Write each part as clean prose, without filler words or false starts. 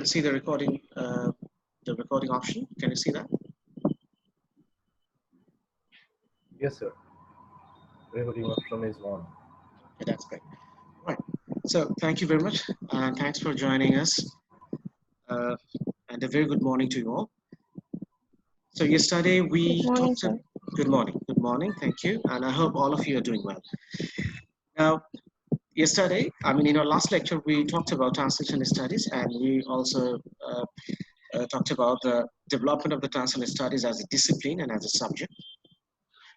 can see the recording option. Can you see that? Yes, sir. Recording option is on. Okay, that's great. Right. So thank you very much, and thanks for joining us. And a very good morning to you all. So yesterday we talked. Good morning. Good morning. Thank you, and I hope all of you are doing well. Now, yesterday, I mean, in our last lecture, we talked about translation studies, and we also talked about the development of the translation studies as a discipline and as a subject,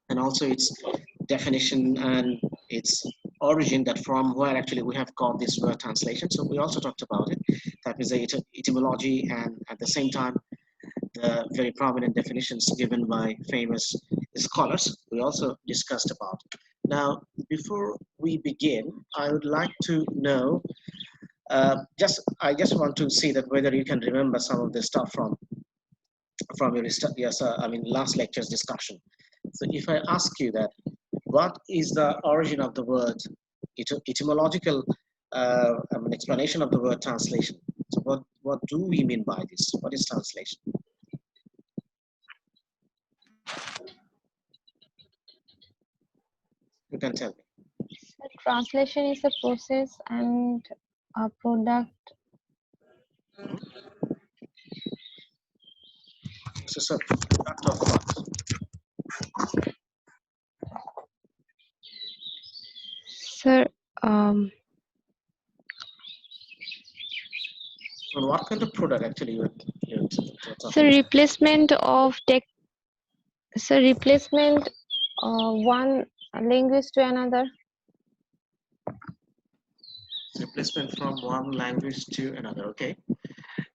and also its definition and its origin, that from where actually we have got this word translation. So we also talked about it. That is the etymology, and at the same time, the very prominent definitions given by famous scholars we also discussed about. Now, before we begin, I would like to know, I just want to see that whether you can remember some of the stuff from your last lecture's discussion. So if I ask you that, what is the origin of the word, etymological explanation of the word translation? So what do we mean by this? What is translation? You can tell me. Translation is a process and a product. So product of what? Sir, And what kind of product actually you're so replacement of text. So replacement one language to another. Replacement from one language to another. Okay.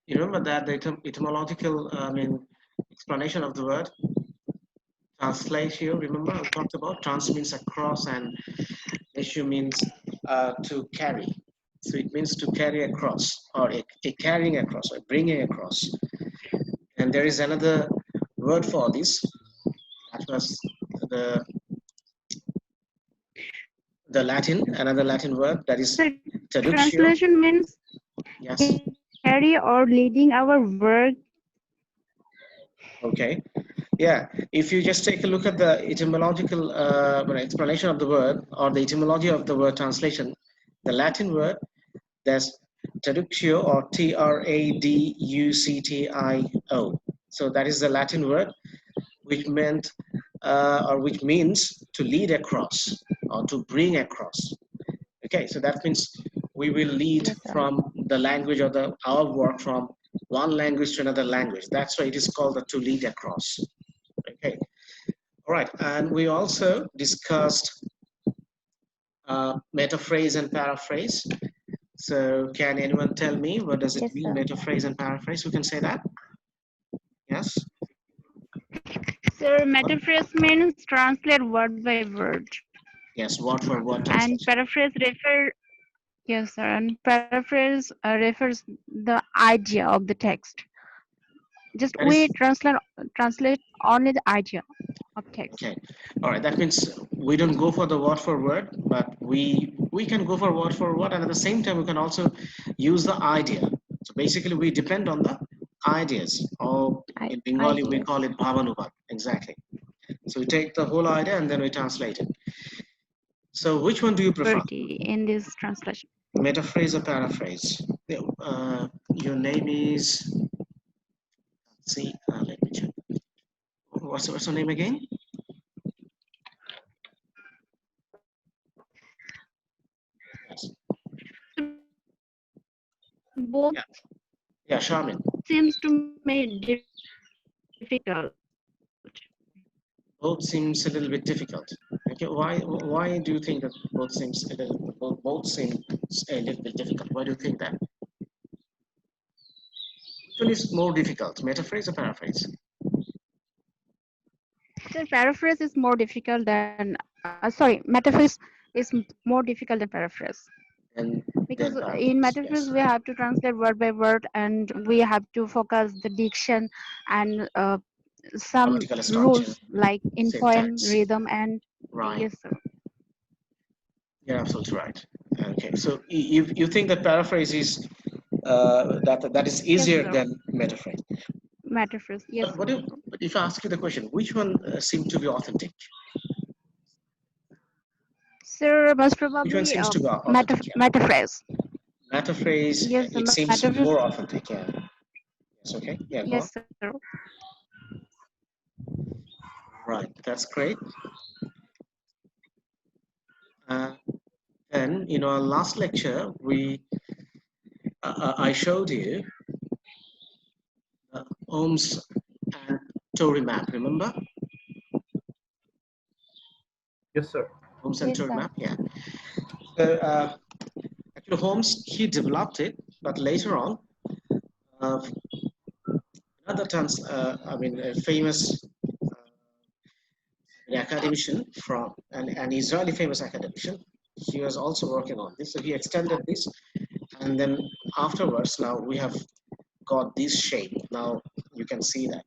You remember that the etymological, explanation of the word translation. Remember I talked about trans means across and issue means to carry. So it means to carry across, or a carrying across, or bringing across. And there is another word for this. That was the Latin, another Latin word, that is traductio. Translation means Yes. carry or leading our work. Okay. Yeah. If you just take a look at the etymological explanation of the word, or the etymology of the word translation, the Latin word, there's traductio, or traductio. So that is the Latin word, which meant which means to lead across or to bring across. Okay, so that means we will lead from the language, or our work from one language to another language. That's why it is called the to lead across. Okay, all right, and we also discussed metaphrase and paraphrase. So can anyone tell me what does it mean, metaphrase and paraphrase? We can say that. Yes. So metaphrase means translate word by word. Yes, word for word. And paraphrase yes, sir. And paraphrase refers the idea of the text. Just we translate only the idea of text. Okay, all right. That means we don't go for the word for word, but we can go for word, and at the same time we can also use the idea. So basically, we depend on the ideas, or in Bengali we call it bhavanubad. Exactly. So we take the whole idea and then we translate it. So which one do you prefer? In this translation. Metaphrase or paraphrase? Your name is. Let's see. Let me check. What's your name again? Both. Yeah, Charmin. Seems to me difficult. Both seems a little bit difficult. Okay, why do you think that both seem a little bit difficult? Why do you think that? Which one is more difficult, metaphrase or paraphrase? So paraphrase is more difficult than metaphrase is more difficult than paraphrase. And because in metaphrase we have to translate word by word, and we have to focus the diction and some rules like in poem, rhythm, and yes, sir. You're absolutely right. Okay, so you think that paraphrase is that is easier sir. than metaphrase. Metaphrase. Yes, But what if I ask you the question, which one seemed to be authentic? sir. Most Which one probably seems to be authentic? Yeah. metaphrase. Metaphrase, Yes, the it seems metaphrase. more authentic. Yeah. Yes. Okay. Yeah. Go on. Yes, sir. Right. That's great. Uh, then in our last lecture, I showed you Holmes and Tory map. Remember Yes, sir. Holmes and Yes, Tory sir. map? Yeah. So actually, Holmes he developed it, but later on, uh, another I mean, a famous academician from an Israeli famous academician. He was also working on this, so he extended this, and then afterwards, now we have got this shape. Now you can see that.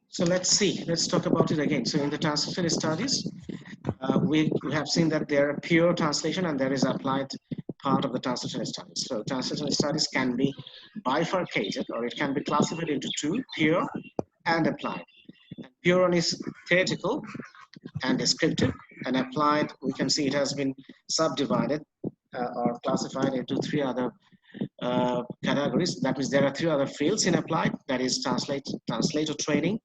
So let's see. Let's talk about it again. So in the translation studies, we have seen that there are pure translation and there is applied part of the translation studies. So translation studies can be bifurcated, or it can be classified into two: pure and applied. And pure one is theoretical and descriptive, and applied, we can see it has been subdivided or classified into three other categories. That means there are three other fields in applied, that is translator training,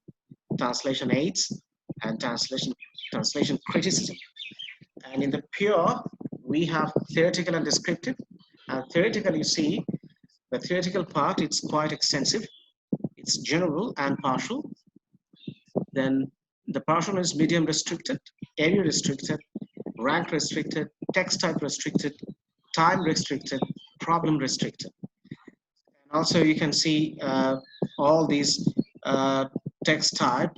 translation aids, and translation criticism. And in the pure, we have theoretical and descriptive. And theoretical, you see, the theoretical part, it's quite extensive. It's general and partial. Then the partial is medium restricted, area restricted, rank restricted, text type restricted, time restricted, problem restricted. And also you can see all these text type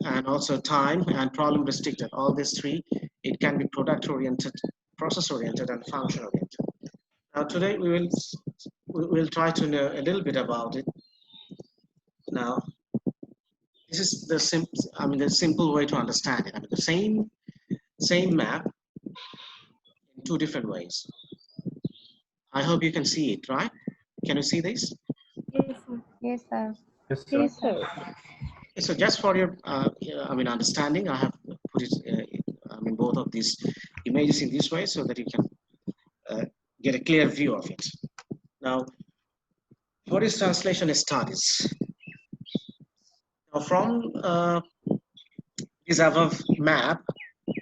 and also time and problem restricted. All these three, it can be product oriented, process oriented, and function oriented. Now today we will try to know a little bit about it. Now this is the simple way to understand it. I mean the same map in two different ways. I hope you can see it, right? Can you see this? Yes, sir. Yes, sir. Yes, sir. So just for your, understanding, I have put it, both of these images in this way so that you can get a clear view of it. Now, what is translation studies? Now, from this above map,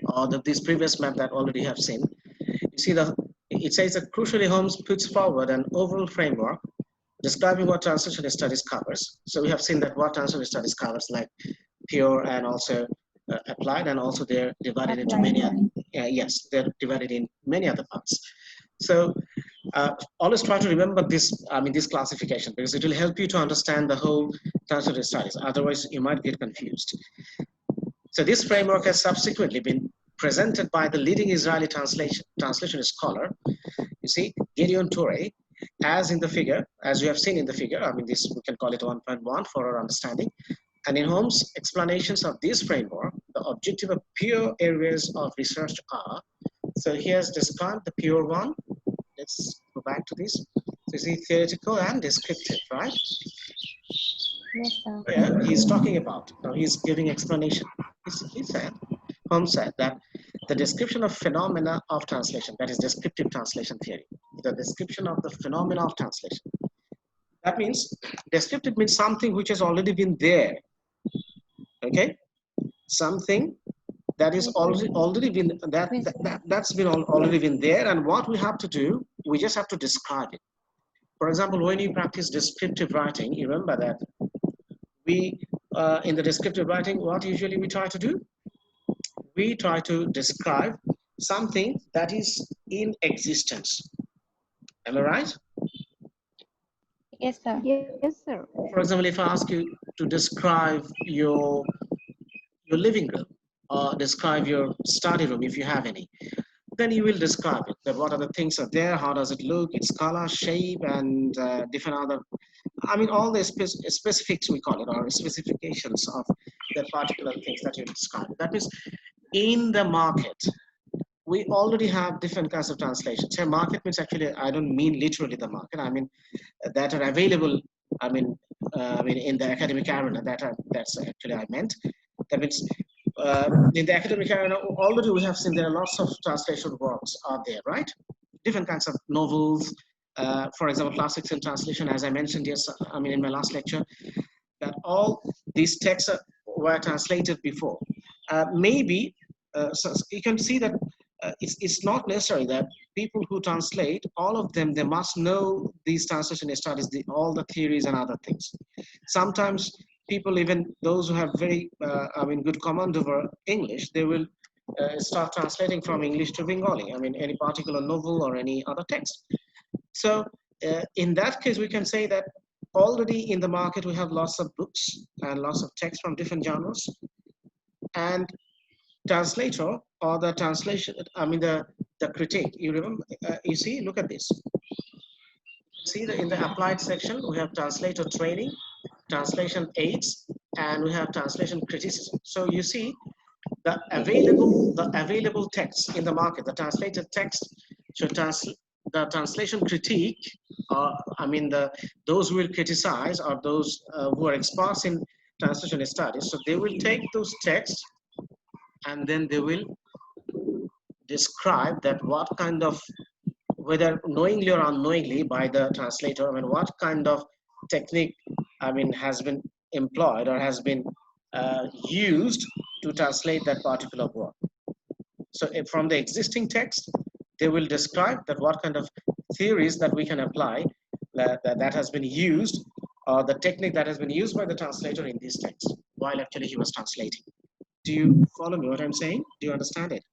or this previous map that already have seen, you see it says that crucially Holmes puts forward an overall framework describing what translation studies covers. So we have seen that what translation studies covers, like pure and also applied, and also they're divided into Applied. many other, yes, they're divided in many other parts. So always try to remember this, this classification, because it will help you to understand the whole translation studies. Otherwise, you might get confused. So this framework has subsequently been presented by the leading Israeli translation scholar, you see, Gideon Torre, as in the figure, as you have seen in the figure. This, we can call it 1.1 for our understanding. And in Holmes' explanations of this framework, the objective of pure areas of research are, so he has described the pure one. Let's go back to this. So you see theoretical and descriptive, right? Yes, sir. Yeah, he's talking about, now he's giving explanation. Holmes said that the description of phenomena of translation, that is descriptive translation theory, the description of the phenomena of translation. That means descriptive means something which has already been there. Okay, something that is already been that's been already been there, and what we have to do, we just have to describe it. For example, when you practice descriptive writing, you remember that we in the descriptive writing, what usually we try to do, we try to describe something that is in existence. Am I right? Yes, sir. Yes, sir. For example, if I ask you to describe your living room, or describe your study room if you have any, then you will describe it. That what are the things are there, how does it look, its color, shape, and different other, all the specifics we call it, or specifications of the particular things that you describe. That means in the market, we already have different kinds of translations. Here, market means actually, I don't mean literally the market. I mean that are available. I mean in the academic arena. That's actually I meant. That means in the academic arena already we have seen there are lots of translation works out there, right? Different kinds of novels. For example, classics in translation, as I mentioned, yes, I mean in my last lecture, that all these texts were translated before. Maybe so you can see that it's not necessary that people who translate, all of them, they must know these translation studies, all the theories and other things. Sometimes people, even those who have very, I mean, good command over English, they will start translating from English to Bengali. I mean, any particular novel or any other text. So in that case, we can say that already in the market, we have lots of books and lots of text from different genres. And translator or the translation, I mean, the critique, you remember, you see, look at this. See in the applied section, we have translator training, translation aids, and we have translation criticism. So you see the available texts in the market, the translated text, so the translation critique, I mean those who will criticize are those who are experts in translation studies. So they will take those texts and then they will describe that what kind of, whether knowingly or unknowingly by the translator, I mean what kind of technique, I mean, has been employed or has been used to translate that particular word. So from the existing text, they will describe that what kind of theories that we can apply that has been used, or the technique that has been used by the translator in this text while actually he was translating. Do you follow me what I'm saying? Do you understand it?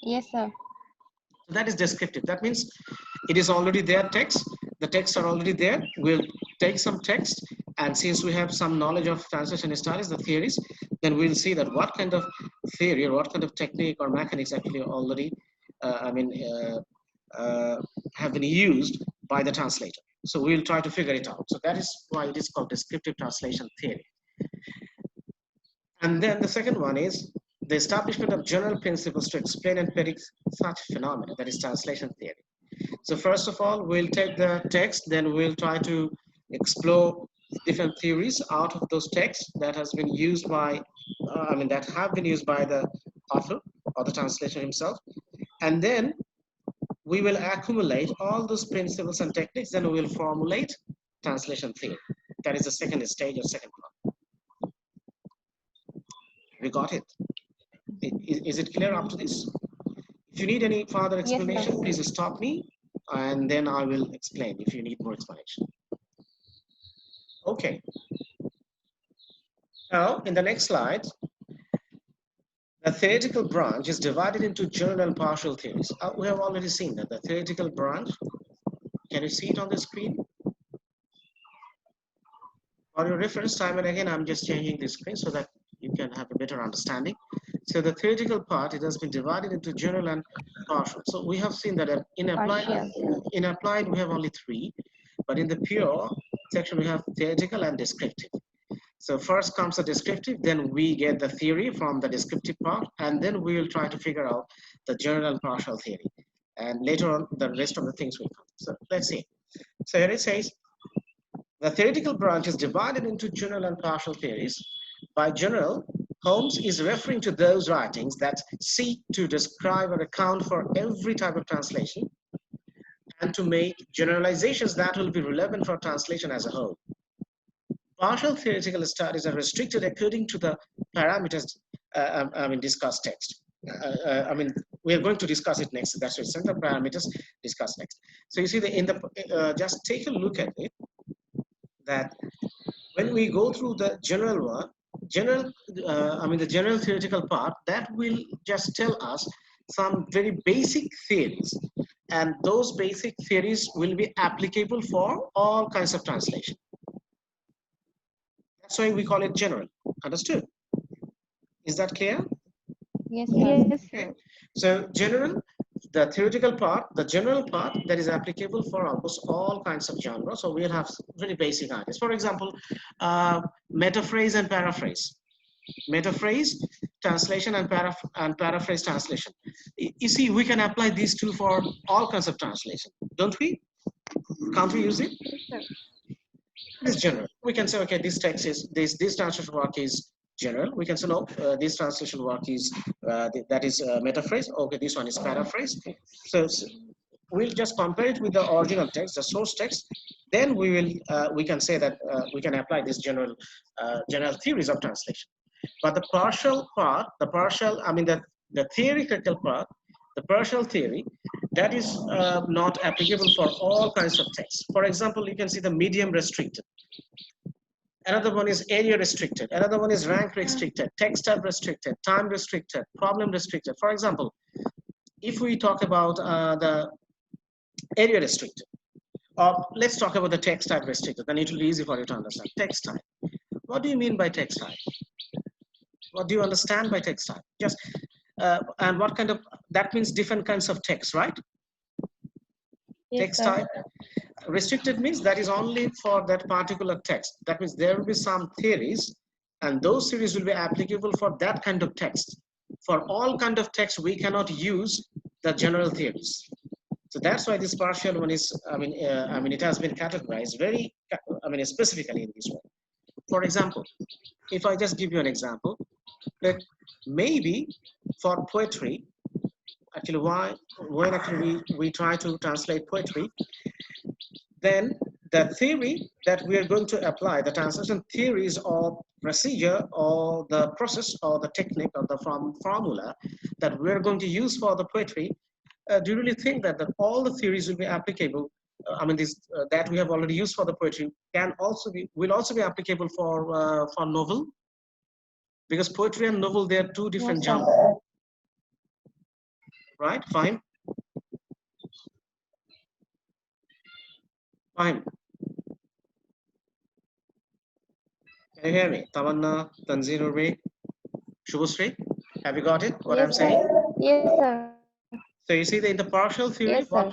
Yes, sir. So that is descriptive. That means it is already there text. The texts are already there. We'll take some text, and since we have some knowledge of translation studies, the theories, then we'll see that what kind of theory or what kind of technique or mechanics actually already, have been used by the translator. So we'll try to figure it out. So that is why it is called descriptive translation theory. And then the second one is the establishment of general principles to explain and predict such phenomena, that is translation theory. So first of all, we'll take the text, then we'll try to explore different theories out of those texts that has been used by, that have been used by the author or the translator himself. And then we will accumulate all those principles and techniques, then we will formulate translation theory. That is the second stage or second part. We got it? Is it clear up to this? If you need any further explanation, Yes, please stop me and then I will explain if you need more explanation. Okay. Now, in the next slide, the theoretical branch is divided into general and partial theories. We have already seen that the theoretical branch, can you see it on the screen? For your reference, time and again, I'm just changing the screen so that you can have a better understanding. So the theoretical part, it has been divided into general and partial. So we have seen that in applied, we have only three, but in the pure section, we have theoretical and descriptive. So first comes the descriptive, then we get the theory from the descriptive part, and then we will try to figure out the general and partial theory. And later on, the rest of the things will come. So let's see. So here it says, the theoretical branch is divided into general and partial theories. By general, Holmes is referring to those writings that seek to describe or account for every type of translation and to make generalizations that will be relevant for translation as a whole. Partial theoretical studies are restricted according to the parameters, discussed text. We are going to discuss it next. That's right, the parameters discussed next. So you see, just take a look at it, that when we go through the general one, the general theoretical part, that will just tell us some very basic theories. And those basic theories will be applicable for all kinds of translation. That's why we call it general. Understood? Is that clear? Yes, sir. Yes, sir. Okay. So general, the theoretical part, the general part, that is applicable for almost all kinds of genres. So we'll have very basic ideas. For example, metaphrase and paraphrase. Metaphrase, translation and paraphrase translation. You see, we can apply these two for all kinds of translation, don't we? Can't we use it? Yes, sir. It is general. We can say, okay, this text is this translation work is general. We can say no, this translation work is that is metaphrase. Okay, this one is paraphrase. So we'll just compare it with the original text, the source text. Then we can say that we can apply this general theories of translation. But the partial part, I mean the theoretical part, the partial theory, that is not applicable for all kinds of texts. For example, you can see the medium restricted. Another one is area restricted. Another one is rank restricted, text type restricted, time restricted, problem restricted. For example, if we talk about the area restricted, or let's talk about the text type restricted, then it will be easy for you to understand. Text type. What do you mean by text type? What do you understand by text type? Just and what kind of, that means different kinds of text, right? Yes, Text sir. type. Restricted means that is only for that particular text. That means there will be some theories, and those theories will be applicable for that kind of text. For all kind of text, we cannot use the general theories. So that's why this partial one is, I mean, it has been categorized very, specifically in this way. For example, if I just give you an example, that maybe for poetry, actually when actually we try to translate poetry, then the theory that we are going to apply, the translation theories or procedure or the process or the technique or the formula that we're going to use for the poetry, do you really think that all the theories will be applicable? That we have already used for the poetry will also be applicable for novel? Because poetry and novel, they are two different No, sir. genres, right? Fine. Can you hear me? Tamanna, Tanzeen Urmi, Shubhasri, have you got it? What Yes, I'm sir. saying? Yes, sir. So you see that in the partial theory, Yes, sir.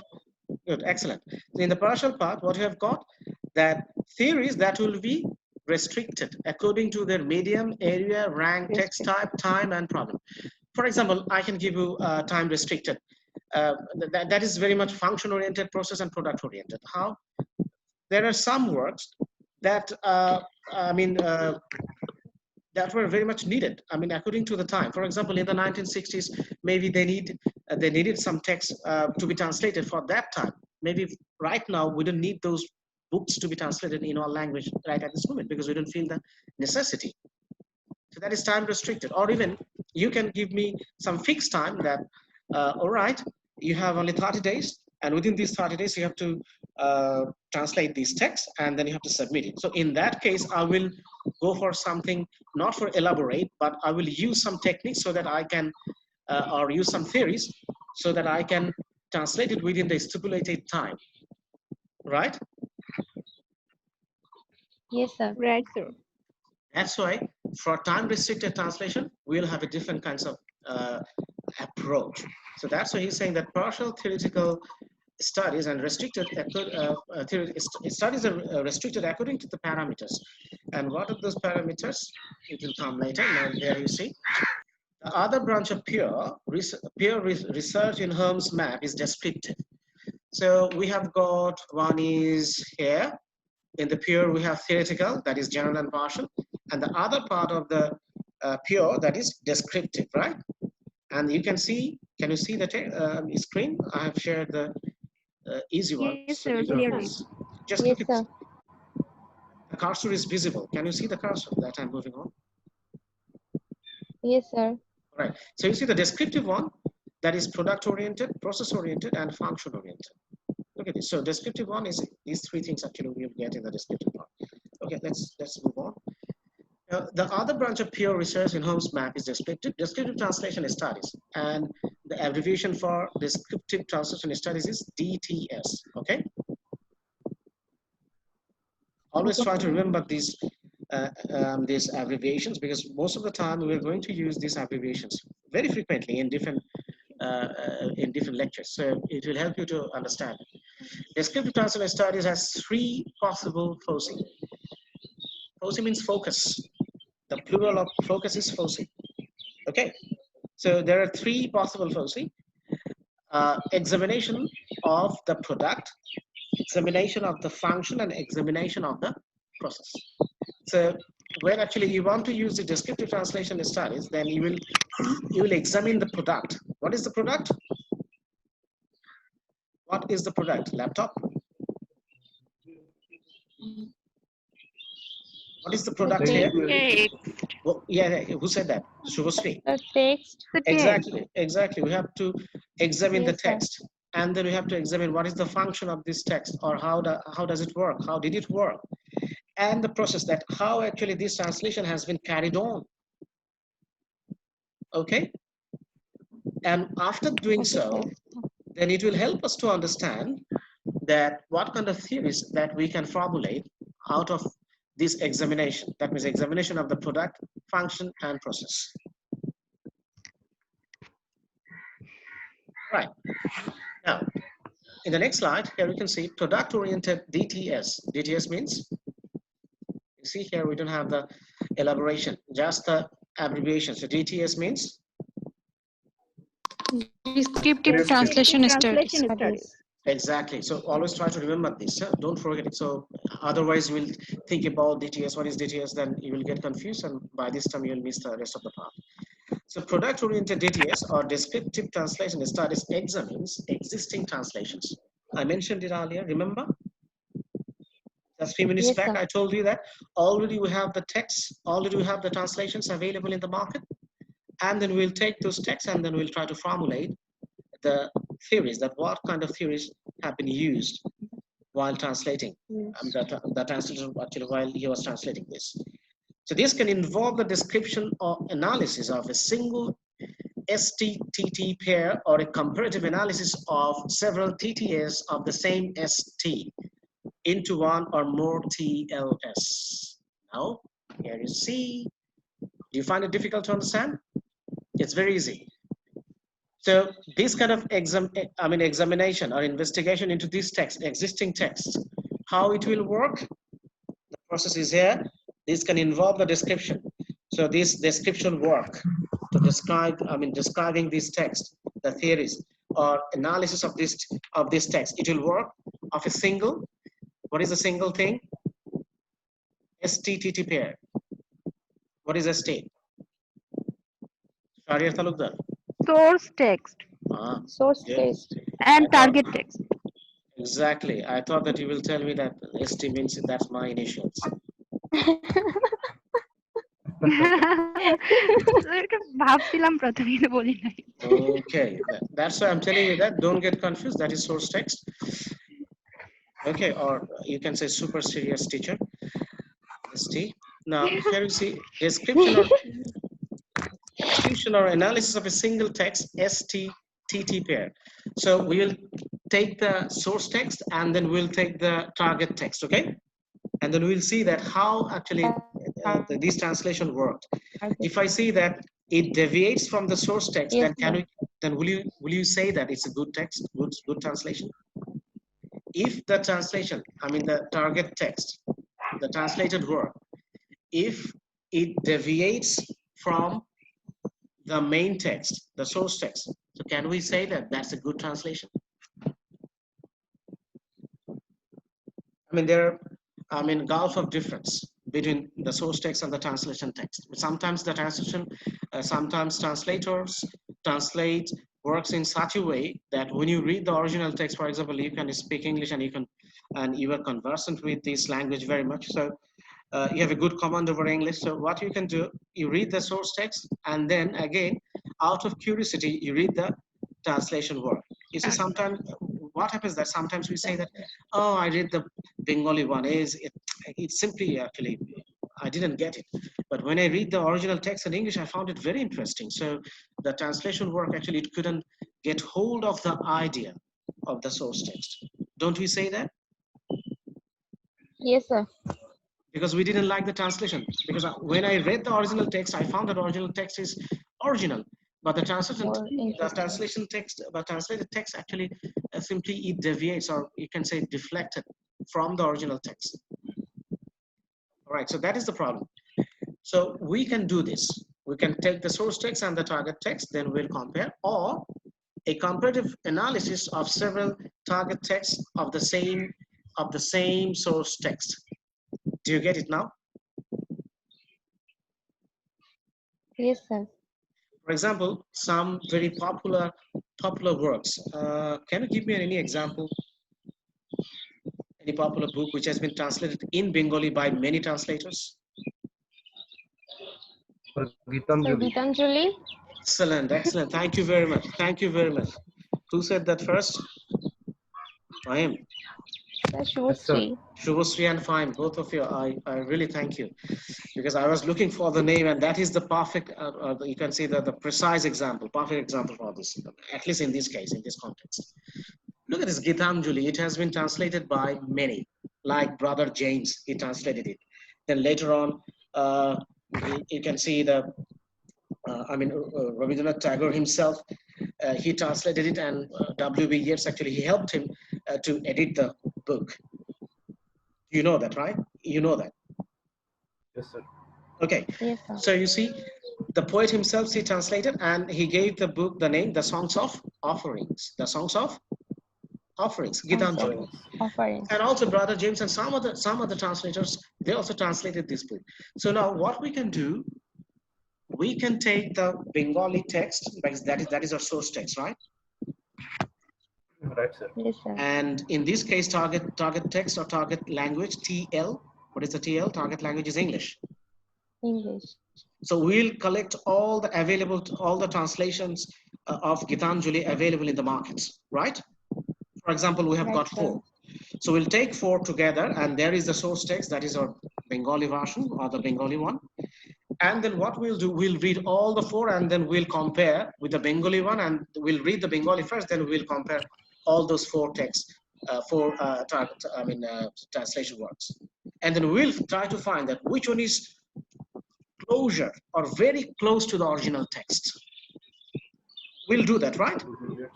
good, excellent. So in the partial part, what you have got, that theories that will be restricted according to their medium, area, rank, text type, time, and problem. For example, I can give you time restricted. That is very much function oriented, process and product oriented. How? There are some works that that were very much needed. I mean, according to the time. For example, in the 1960s, maybe they needed some text to be translated for that time. Maybe right now we don't need those books to be translated in our language right at this moment because we don't feel the necessity. So that is time restricted. Or even you can give me some fixed time that, all right, you have only 30 days, and within these 30 days you have to translate these texts, and then you have to submit it. So in that case, I will go for something not for elaborate, but I will use some techniques so that I can, or use some theories so that I can translate it within the stipulated time, right? Yes, sir. Right, sir. That's why for time restricted translation, we'll have a different kinds of approach. So that's why he's saying that partial theoretical studies and restricted studies are restricted according to the parameters. And what are those parameters? It will come later. Now there you see. The other branch of research in Holmes' map is descriptive. So we have got one is here. In the pure, we have theoretical, that is general and partial. And the other part of the pure, that is descriptive, right? And you can see, can you see the screen? I have shared the easy one. Yes, So sir, you clearly. just Yes, look at sir. the cursor is visible. Can you see the cursor that I'm moving on? Yes, sir. All right. So you see the descriptive one, that is product oriented, process oriented, and function oriented. Look at this. So descriptive one is these three things actually we'll get in the descriptive part. Okay, let's move on. The other branch of pure research in Holmes' map is descriptive. Descriptive translation studies, and the abbreviation for descriptive translation studies is DTS. Okay. Always try to remember these abbreviations, because most of the time we're going to use these abbreviations very frequently in different lectures. So it will help you to understand. Descriptive translation studies has three possible foci. Foci means focus. The plural of focus is foci. Okay, so there are three possible, firstly, examination of the product, examination of the function, and examination of the process. So when actually you want to use the descriptive translation studies, then you will examine the product. What is the product? What is the product? Laptop. What is the product here? Text. Well, yeah, who said that? Shubhasri. The text. The text. Exactly. We have to examine the Yes, sir. text, and then we have to examine what is the function of this text, or how does it work? How did it work? And the process, that how actually this translation has been carried on. Okay. And after doing Okay, so, sir. then it will help us to understand that what kind of theories that we can formulate out of this examination. That means examination of the product, function, and process. Right. Now, in the next slide, here we can see product-oriented DTS. DTS means, you see here we don't have the elaboration, just the abbreviation. So DTS means Descriptive translation studies. Studies. exactly. So always try to remember this. Don't forget it. So otherwise, you will think about DTS. What is DTS? Then you will get confused, and by this time you will miss the rest of the part. So product-oriented DTS, or descriptive translation studies, examines existing translations. I mentioned it earlier. Remember? Just a few minutes Yes, back, sir. I told you that already we have the texts, already we have the translations available in the market, and then we'll take those texts and then we'll try to formulate the theories, that what kind of theories have been used while translating, the translator actually while he was translating this. So this can involve the description or analysis of a single ST-TT pair, or a comparative analysis of several TTS of the same ST into one or more TLS. Now, here you see, do you find it difficult to understand? It's very easy. So this kind of examination or investigation into this text, existing text, how it will work, the process is here. This can involve the description. So this description work to describe, describing this text, the theories or analysis of this text, it will work of a single. What is a single thing? ST-TT pair. What is ST? Shahriar Talukdar. Source text Source Yes. text. and target text. Exactly. I thought that you will tell me that ST means that's my initials. এটা ভাবছিলাম প্রথমে কিন্তু বলি নাই। Okay. That's why I'm telling you that. Don't get confused. That is source text. Okay. Or you can say super serious teacher. ST. Now, here you see description or analysis of a single text, ST-TT pair. So we will take the source text and then we'll take the target text, okay? And then we'll see that how actually this translation worked. If I see that it deviates from the source text, Yes, then will you say that it's a good text, good translation? If the translation, the target text, the translated word, if it deviates from the main text, the source text, so can we say that that's a good translation? There are, gulf of difference between the source text and the translation text. Sometimes the translation, sometimes translators translate works in such a way that when you read the original text, for example, you can speak English and you are conversant with this language very much. So you have a good command over English. So what you can do, you read the source text, and then again, out of curiosity, you read the translation work. You see, sometimes what happens that sometimes we say that, oh, I read the Bengali one, it's simply actually, I didn't get it. But when I read the original text in English, I found it very interesting. So the translation work, actually, it couldn't get hold of the idea of the source text. Don't we say that? Yes, sir. Because we didn't like the translation. Because when I read the original text, I found that original text is original, but the translated text actually simply it deviates, or you can say deflected from the original text. All right, so that is the problem. So we can do this. We can take the source text and the target text, then we'll compare, or a comparative analysis of several target texts of the same source text. Do you get it now? Yes, sir. For example, some very popular works. Can you give me any example? Any popular book which has been translated in Bengali by many translators? For So Gitanjali. Gitanjali, Excellent, excellent. Thank you very much. Thank you very much. Who said that first? I am. Sir Yes, sir. Shubhasri. Shubhasri and Fine, both of you. I really thank you, because I was looking for the name, and that is the perfect. You can see the precise example, perfect example for this. At least in this case, in this context. Look at this Gitanjali. It has been translated by many, like Brother James. He translated it. Then later on, you can see Rabindranath Tagore himself, he translated it, and W.B. Yeats actually he helped him to edit the book. You know that, right? You know that. Yes, sir. Okay. Yes, sir. So you see, the poet himself he translated, and he gave the book the name, The Songs of Offerings. The Songs of Offerings, Gitanjali. Offerings. And also Brother James and some other translators, they also translated this book. So now what we can do, we can take the Bengali text, because that is our source text, right? Right, sir. Yes, sir. And in this case, target text or target language, TL. What is the TL? Target language is English. English. So we'll collect all the translations of Gitanjali available in the markets, right? For example, we have Right, got sir. 4. So we'll take 4 together, and there is the source text, that is our Bengali version or the Bengali one. And then what we'll do, we'll read all the 4, and then we'll compare with the Bengali one, and we'll read the Bengali first, then we'll compare all those 4 texts, translation works. And then we'll try to find that which one is closer or very close to the original text. We'll do that, right? Yes,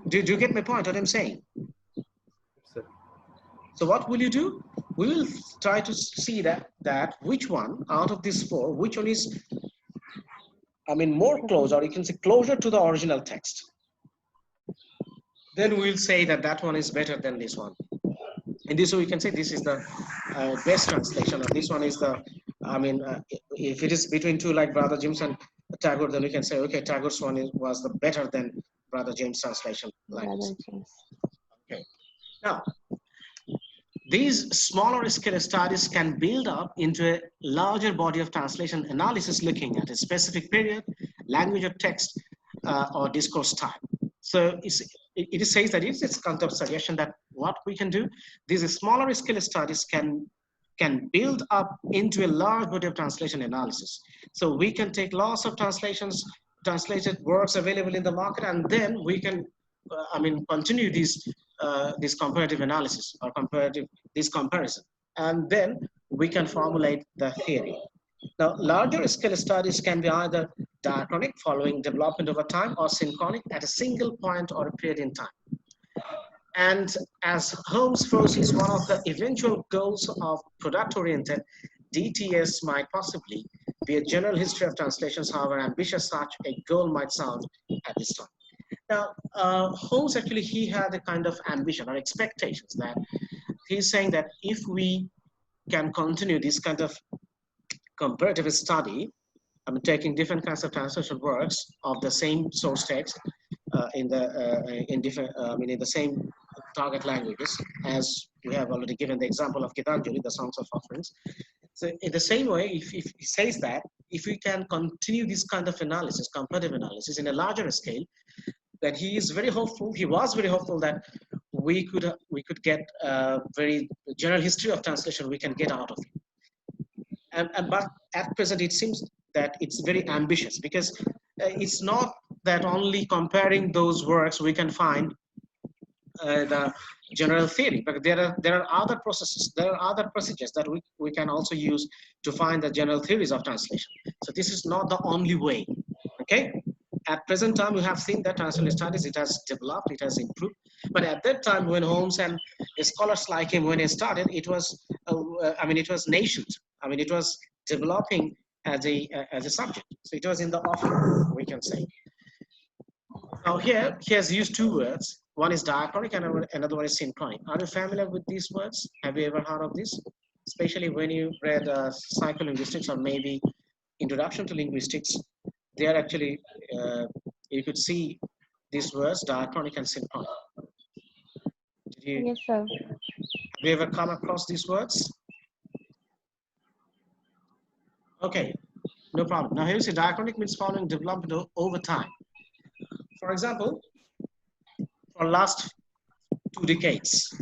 Do you get my point, what I'm saying? Yes, sir. So what will you do? We will try to see that which one out of these 4, which one is, more close, or you can say closer to the original text. Then we'll say that one is better than this one. In this way, we can say this is the best translation, or this one is the, if it is between 2 like Brother James and Tagore, then we can say, okay, Tagore's one was the better than Brother James' translation. Like Brother this. James. Okay. Now, these smaller scale studies can build up into a larger body of translation analysis looking at a specific period, language or text, or discourse type. So it says that it's kind of suggestion that what we can do, these smaller scale studies can build up into a large body of translation analysis. So we can take lots of translated works available in the market, and then we can, continue this comparative analysis or this comparison, and then we can formulate the theory. Now, larger scale studies can be either diachronic, following development over time, or synchronic at a single point or a period in time. And as Holmes foresees, one of the eventual goals of product-oriented DTS might possibly be a general history of translations, however ambitious such a goal might sound at this time. Now, Holmes actually, he had a kind of ambition or expectations that he's saying that if we can continue this kind of comparative study, taking different kinds of translation works of the same source text in the same target languages, as we have already given the example of Gitanjali, the Songs of Offerings. So in the same way, if he says that if we can continue this kind of analysis, comparative analysis in a larger scale, that he is very hopeful. He was very hopeful that we could get a very general history of translation we can get out of it. But at present, it seems that it's very ambitious, because it's not that only comparing those works we can find the general theory, but there are other processes, there are other procedures that we can also use to find the general theories of translation. So this is not the only way. Okay. At present time, we have seen that translation studies, it has developed, it has improved. But at that time, when Holmes and scholars like him, when he started, it was, it was nascent. It was developing as a subject. So it was in the offing, we can say. Now here, he has used two words. One is diachronic and another one is synchronic. Are you familiar with these words? Have you ever heard of this? Especially when you read psycholinguistics or maybe Introduction to Linguistics, they are actually, you could see these words, diachronic and synchronic. Yes, sir. Have you ever come across these words? Okay, no problem. Now here you see diachronic means following development over time. For example, for last 2 decades,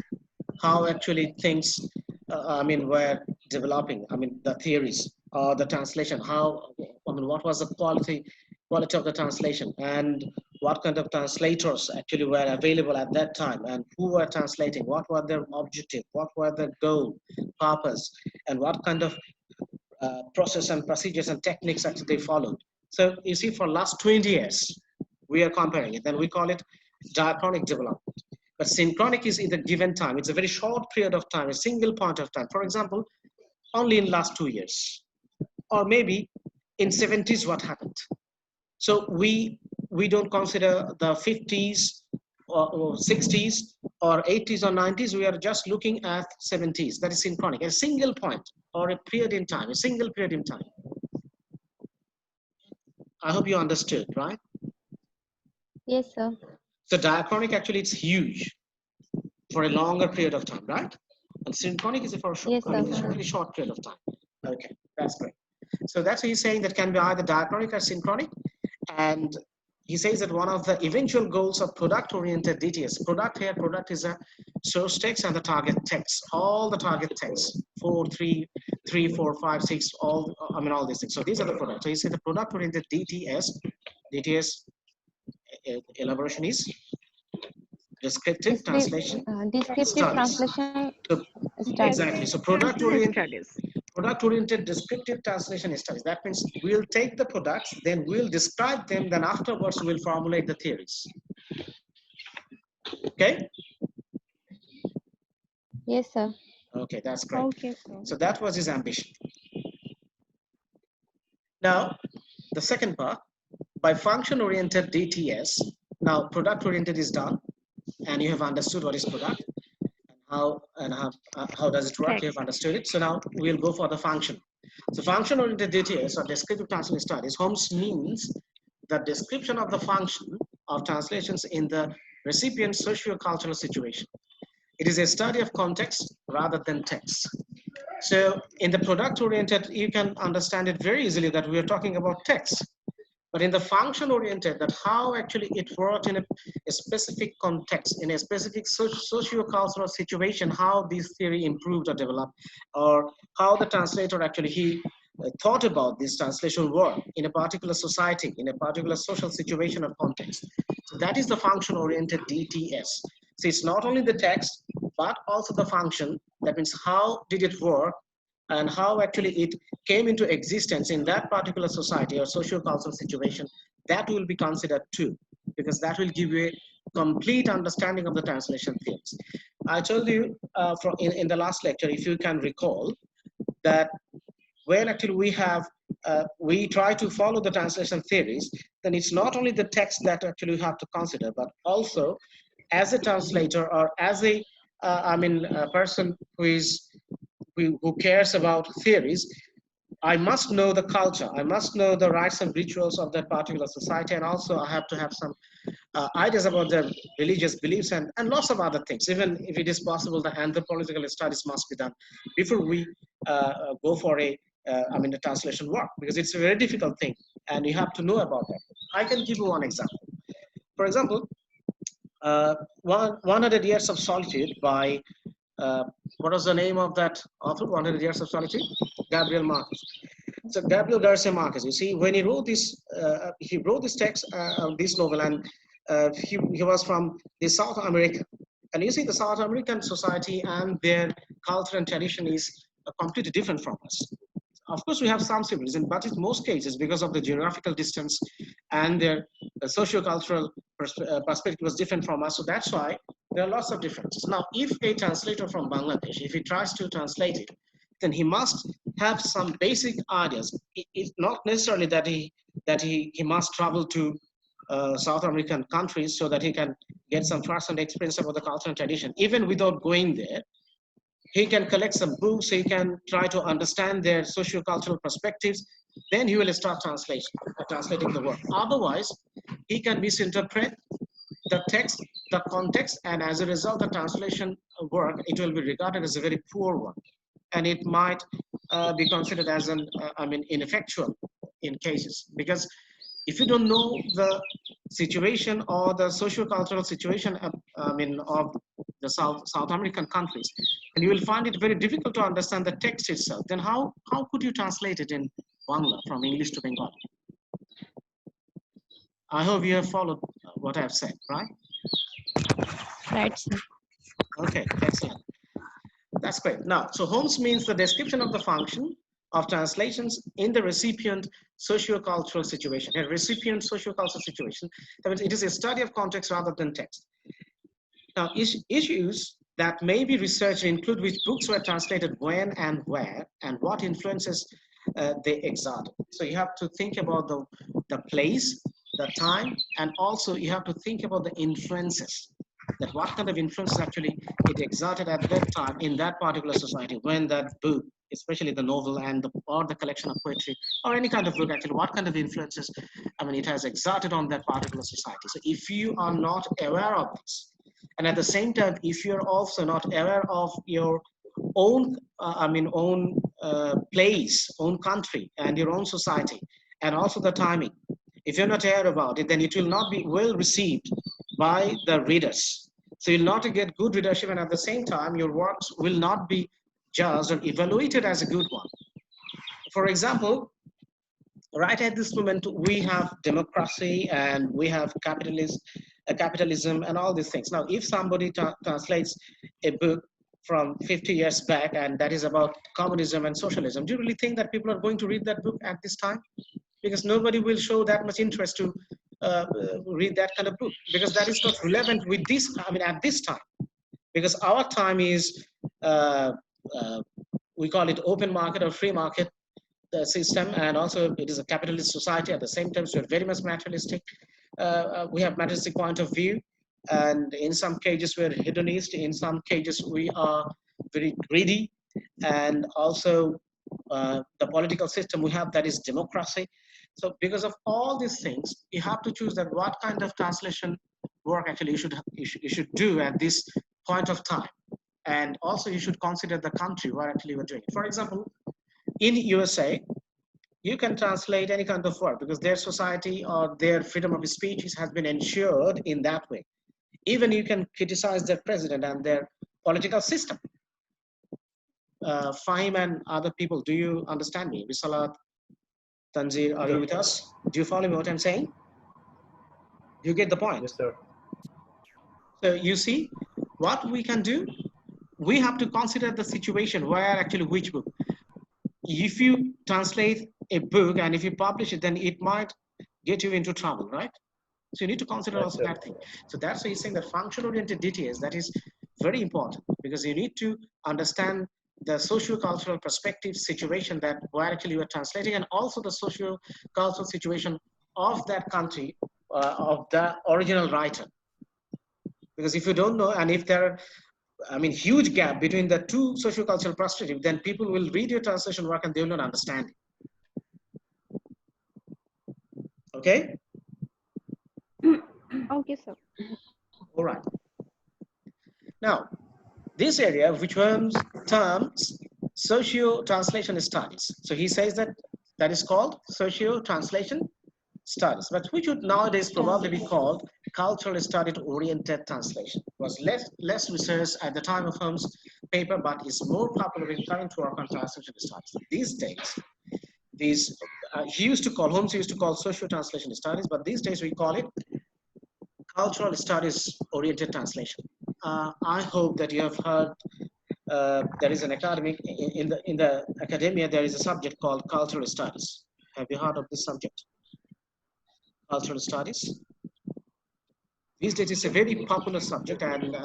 how actually things, were developing. The theories or the translation. How, what was the quality of the translation, and what kind of translators actually were available at that time, and who were translating, what were their objective, what were their goal, purpose, and what kind of process and procedures and techniques that they followed. So you see, for last 20 years, we are comparing it. Then we call it diachronic development. But synchronic is in the given time. It's a very short period of time, a single point of time. For example, only in last 2 years, or maybe in 70s, what happened. So we don't consider the 50s or 60s or 80s or 90s. We are just looking at 70s. That is synchronic, a single point or a period in time, a single period in time. I hope you understood, right? Yes, sir. So diachronic, actually, it's huge for a longer period of time, right? And synchronic is for a short, Yes, sir. it's a really short period of time. Okay, that's great. So that's what he's saying, that can be either diachronic or synchronic. And he says that one of the eventual goals of product-oriented DTS, product is a source text and the target text, all the target texts, 4, 3, 4, 5, 6, all these things. So these are the products. So he said the product-oriented DTS elaboration is descriptive translation. Descriptive studies. translation So, studies. exactly. So product-oriented descriptive translation studies. That means we'll take the products, then we'll describe them, then afterwards we'll formulate the theories. Okay? Yes, sir. Okay, that's great. Okay, sir. So that was his ambition. Now, the second part, by function-oriented DTS, now product-oriented is done, and you have understood what is product, and how does it work, you have understood it. So now we'll go for the function. So function-oriented DTS, or descriptive translation studies, Holmes means the description of the function of translations in the recipient's socio-cultural situation. It is a study of context rather than text. So in the product-oriented, you can understand it very easily that we are talking about text. But in the function-oriented, that how actually it worked in a specific context, in a specific socio-cultural situation, how this theory improved or developed, or how the translator actually, he thought about this translation work in a particular society, in a particular social situation or context. So that is the function-oriented DTS. So it's not only the text, but also the function. That means how did it work, and how actually it came into existence in that particular society or socio-cultural situation. That will be considered too, because that will give you a complete understanding of the translation theories. I told you in the last lecture, if you can recall, that when actually we try to follow the translation theories, then it's not only the text that actually you have to consider, but also as a translator or as a person who cares about theories, I must know the culture. I must know the rites and rituals of that particular society, and also I have to have some ideas about their religious beliefs and lots of other things. Even if it is possible, the anthropological studies must be done before we go for a translation work, because it's a very difficult thing, and you have to know about that. I can give you one example. For example, 100 Years of Solitude by what was the name of that author? 100 Years of Solitude? Gabriel Marquez. So Gabriel Garcia Marquez, you see, when he wrote this text, this novel, and he was from the South America. And you see, the South American society and their culture and tradition is completely different from us. Of course, we have some similarities, but in most cases, because of the geographical distance and their socio-cultural perspective was different from us. So that's why there are lots of differences. Now, if a translator from Bangladesh, if he tries to translate it, then he must have some basic ideas. It's not necessarily that he must travel to South American countries so that he can get some first-hand experience about the culture and tradition. Even without going there, he can collect some books, he can try to understand their socio-cultural perspectives, then he will start translating the work. Otherwise, he can misinterpret the text, the context, and as a result, the translation work, it will be regarded as a very poor one. And it might be considered as ineffectual in cases. Because if you don't know the situation or the socio-cultural situation of the South American countries, and you will find it very difficult to understand the text itself, then how could you translate it in Bangla from English to Bengali? I hope you have followed what I have said, right? Right, sir. Okay, excellent. That's great. Now, so Holmes means the description of the function of translations in the recipient socio-cultural situation. A recipient socio-cultural situation, that means it is a study of context rather than text. Now, issues that may be researched include which books were translated when and where, and what influences they exerted. So you have to think about the place, the time, and also you have to think about the influences, that what kind of influences actually it exerted at that time in that particular society when that book, especially the novel or the collection of poetry or any kind of book, actually what kind of influences it has exerted on that particular society. So if you are not aware of this, and at the same time, if you're also not aware of your own place, own country, and your own society, and also the timing, if you're not aware about it, then it will not be well received by the readers. So you'll not get good readership, and at the same time, your works will not be judged or evaluated as a good one. For example, right at this moment, we have democracy and we have capitalism and all these things. Now, if somebody translates a book from 50 years back, and that is about communism and socialism, do you really think that people are going to read that book at this time? Because nobody will show that much interest to read that kind of book, because that is not relevant with this, at this time. Because our time is, we call it open market or free market system, and also it is a capitalist society. At the same time, so we're very much materialistic. We have materialistic point of view, and in some cases we're hedonist, in some cases we are very greedy, and also the political system we have, that is democracy. So because of all these things, you have to choose that what kind of translation work actually you should do at this point of time. And also you should consider the country where actually you're doing it. For example, in USA, you can translate any kind of work because their society or their freedom of speech has been ensured in that way. Even you can criticize their president and their political system. Fahim and other people, do you understand me? Visalat, Tanzir, are you with us? Do you follow me what I'm saying? Do you get the point? Yes, sir. So you see, what we can do, we have to consider the situation where actually which book. If you translate a book and if you publish it, then it might get you into trouble, right? So you need to consider also that thing. So that's why he's saying that function-oriented details, that is very important, because you need to understand the socio-cultural perspective situation that where actually you are translating, and also the socio-cultural situation of that country, of the original writer. Because if you don't know, and if there are huge gap between the two socio-cultural perspectives, then people will read your translation work and they will not understand it. Okay? Okay, sir. All right. Now, this area, which terms socio-translation studies. So he says that is called socio-translation studies, but which would nowadays probably be called cultural study-oriented translation. It was less research at the time of Holmes' paper, but is more popular in current work on translation studies. These days, Holmes used to call socio-translation studies, but these days we call it cultural studies-oriented translation. I hope that you have heard there is an academic in the academia. There is a subject called cultural studies. Have you heard of this subject? Cultural studies. These days it's a very popular subject, and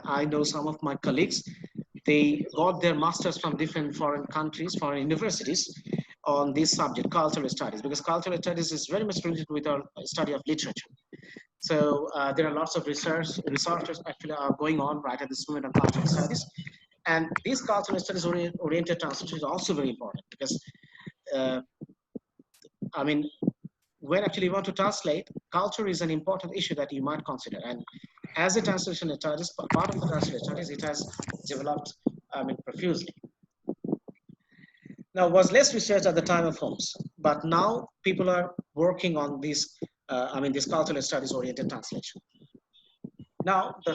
I know some of my colleagues they got their masters from different foreign countries, foreign universities on this subject, cultural studies, because cultural studies is very much related with our study of literature. So there are lots of researchers actually are going on right at this moment on cultural studies. And these cultural studies oriented translation is also very important because, I mean, when actually you want to translate, culture is an important issue that you might consider. And as a translation studies, part of the translation studies, it has developed, I mean, profusely. Now, was less research at the time of Holmes, but now people are working on this, I mean, this cultural studies oriented translation. Now, the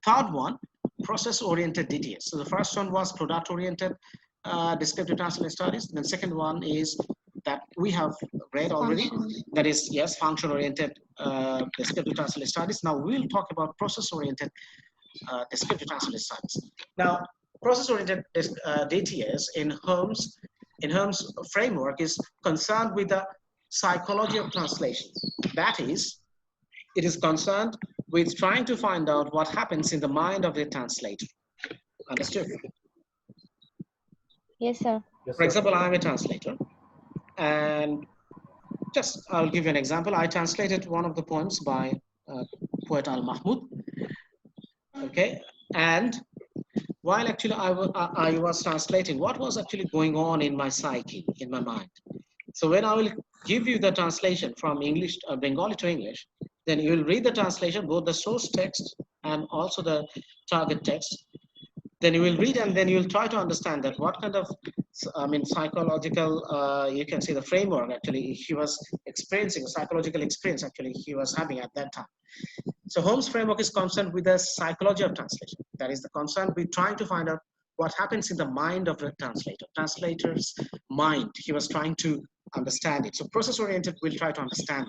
third one, process oriented DTS. So the first one was product oriented descriptive translation studies. Then second one is that we have read already. Function. That is, yes, function oriented descriptive translation studies. Now we'll talk about process oriented descriptive translation studies. Now, process oriented DTS in Holmes framework is concerned with the psychology of translation. That is, it is concerned with trying to find out what happens in the mind of the translator. Understood? Yes, sir. Yes, For sir. example, I'm a translator, and just I'll give you an example. I translated one of the poems by poet Al Mahmoud. Okay, and while actually I was translating, what was actually going on in my psyche, in my mind. So when I will give you the translation from English, Bengali to English, then you will read the translation, both the source text and also the target text. Then you will read and then you will try to understand that what kind of, I mean, psychological, you can see the framework actually he was experiencing, a psychological experience actually he was having at that time. So Holmes' framework is concerned with the psychology of translation. That is the concern with trying to find out what happens in the mind of the translator. Translator's mind, he was trying to understand it. So process-oriented will try to understand.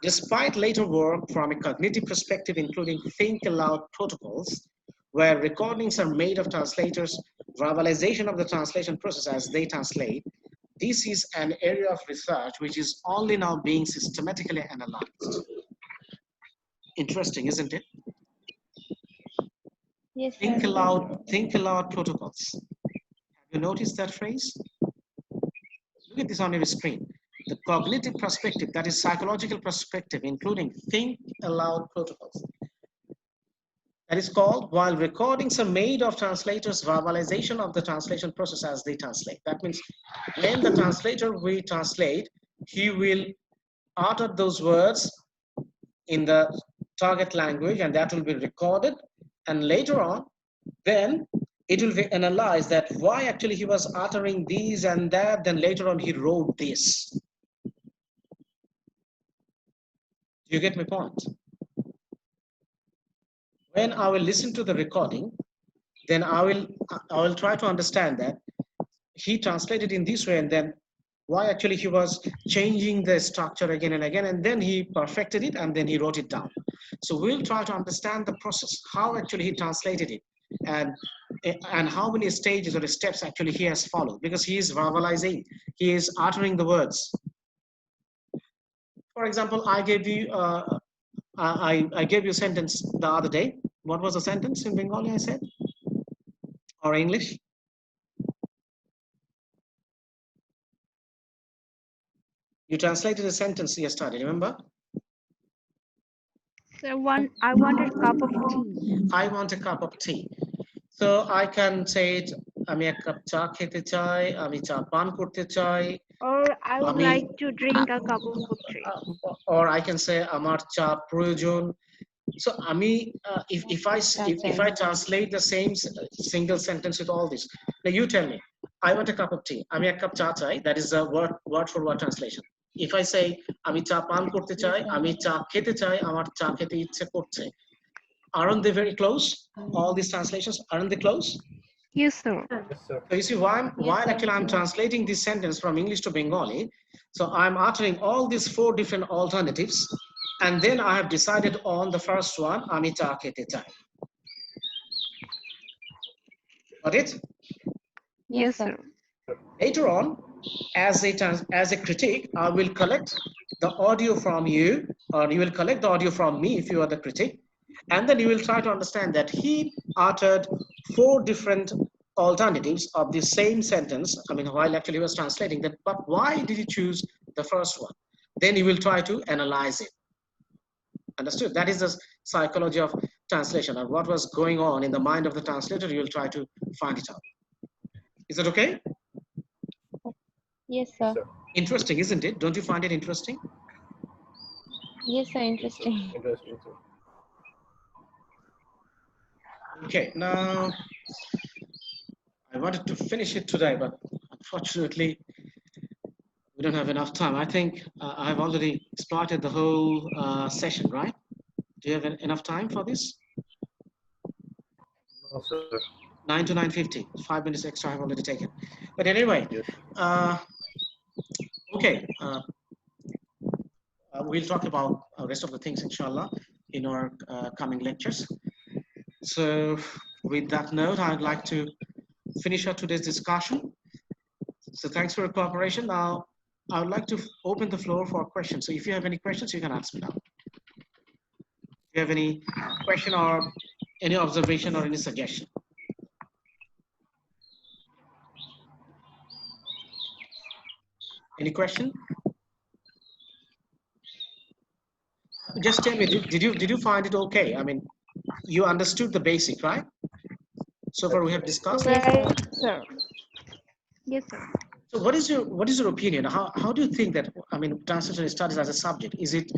Despite later work from a cognitive perspective, including think aloud protocols, where recordings are made of translators, verbalization of the translation process as they translate, this is an area of research which is only now being systematically analyzed. Interesting, isn't it? Yes, sir. Think aloud protocols. Have you noticed that phrase? Look at this on your screen. The cognitive perspective, that is psychological perspective, including think aloud protocols. That is called, while recordings are made of translators, verbalization of the translation process as they translate. That means when the translator will translate, he will utter those words in the target language and that will be recorded. And later on, then it will be analyzed that why actually he was uttering these and that, then later on he wrote this. Do you get my point? When I will listen to the recording, then I will try to understand that he translated in this way and then why actually he was changing the structure again and again, and then he perfected it and then he wrote it down. So we'll try to understand the process, how actually he translated it, and how many stages or steps actually he has followed, because he is verbalizing, he is uttering the words. For example, I gave you I gave you a sentence the other day. What was the sentence in Bengali I said? Or English? You translated a sentence yesterday, remember? So I want a cup of tea. I want a cup of tea. So I can say it, আমি এক cup চা খেতে চাই, আমি চা পান করতে চাই, Or I would আমি like to drink a cup of tea. or I can say আমার চা প্রয়োজন. So আমি if I translate the same single sentence with all this, now you tell me, I want a cup of tea. আমি এক cup চা চাই. That is a word for word translation. If I say আমি চা পান করতে চাই, আমি চা খেতে চাই, আমার চা খেতে ইচ্ছে করছে. Aren't they very close? All these translations, aren't they close? Yes, sir. Yes, sir. So you see, while actually I'm translating this sentence from English to Bengali, so I'm uttering all these 4 different alternatives, and then I have decided on the first one, ami cha khete chai. Got it? Yes, sir. Later on, as a critic, I will collect the audio from you, or you will collect the audio from me if you are the critic, and then you will try to understand that he uttered 4 different alternatives of the same sentence, I mean, while actually he was translating that, but why did he choose the first one? Then you will try to analyze it. Understood? That is the psychology of translation, and what was going on in the mind of the translator, you will try to find it out. Is that okay? Yes, sir. Sir. Interesting, isn't it? Don't you find it interesting? Yes, sir. Interesting. Interesting, sir. Okay, now I wanted to finish it today, but unfortunately, we don't have enough time. I think I've already exploited the whole session, right? Do you have enough time for this? No, sir. 9 to 9:50. 5 minutes extra I've already taken. But anyway, Yes. okay. We'll talk about the rest of the things, inshallah, in our coming lectures. So with that note, I'd like to finish up today's discussion. So thanks for your cooperation. Now, I would like to open the floor for questions. So if you have any questions, you can ask me now. If you have any question or any observation or any suggestion. Any question? Just tell me, did you find it okay? I mean, you understood the basic, right? So far we have discussed. Yes, sir. Right, sir. Yes, sir. So what is your opinion? How do you think that, I mean, translation studies as a subject, is it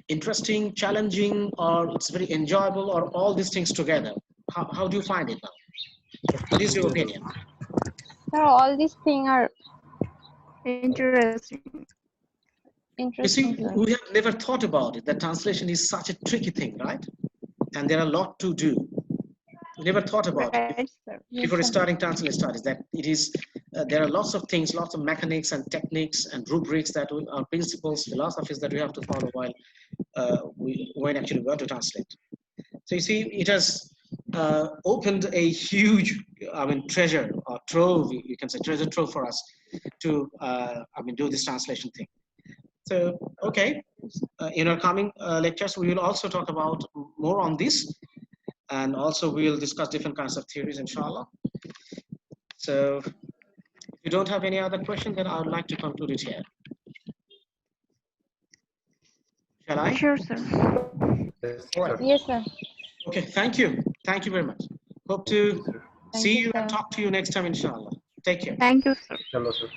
interesting, challenging, or it's very enjoyable, or all these things together? How do you find it now? What is your opinion? Sir, all these things are Interesting. You see, interesting, sir. we have never thought about it, that translation is such a tricky thing, right? And there are a lot to do. We never thought about it Right, sir. Yes, before sir. starting translation studies, that it is, there are lots of things, lots of mechanics and techniques and rubrics that are principles, philosophies that we have to follow while when actually we want to translate. So you see, it has opened a huge, I mean, treasure or trove, you can say treasure trove for us to, I mean, do this translation thing. So, okay, in our coming lectures, we will also talk about more on this, and also we'll discuss different kinds of theories, inshallah. So, if you don't have any other question, then I would like to conclude it here. Shall I? Sure, sir. Yes, All right. sir. Yes, sir. Okay, thank you. Thank you very much. Hope to Sir. Thank see you, you and sir. talk to you next time, inshallah. Take care. Thank you, sir. Hello, sir.